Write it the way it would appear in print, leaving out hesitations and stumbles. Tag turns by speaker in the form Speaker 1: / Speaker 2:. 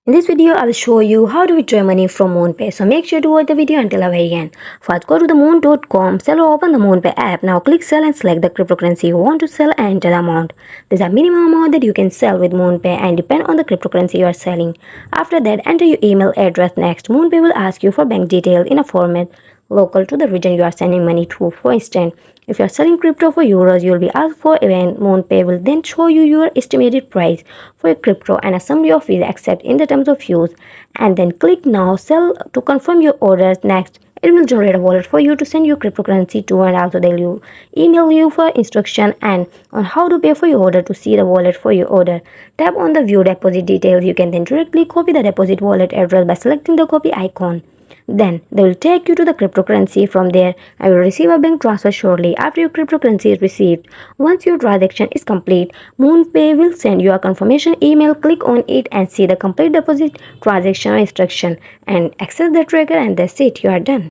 Speaker 1: In this video, I will show you how to withdraw money from MoonPay. So make sure to watch the video until the very end. First, go to the moon.com, sell or open the MoonPay app. Now click sell and select the cryptocurrency you want to sell and enter the amount. There's a minimum amount that you can sell with MoonPay and depend on the cryptocurrency you are selling. After that, enter your email address. Next, MoonPay will ask you for bank details in a format local to the region you are sending money to. For instance, if you are selling crypto for euros, you will be asked for when MoonPay will then show you your estimated price for your crypto and a summary of fees accept in the terms of use. And then click now sell to confirm your orders. Next, it will generate a wallet for you to send your cryptocurrency to, and also they'll email you for instruction and on how to pay for your order. To see the wallet for your order, tap on the view deposit details. You can then directly copy the deposit wallet address by selecting the copy icon. Then they will take you to the cryptocurrency. From there, I will receive a bank transfer shortly after your cryptocurrency is received. Once your transaction is complete, MoonPay will send you a confirmation email. Click on it and see the complete deposit transaction instruction and access the tracker, and that's it. You are done.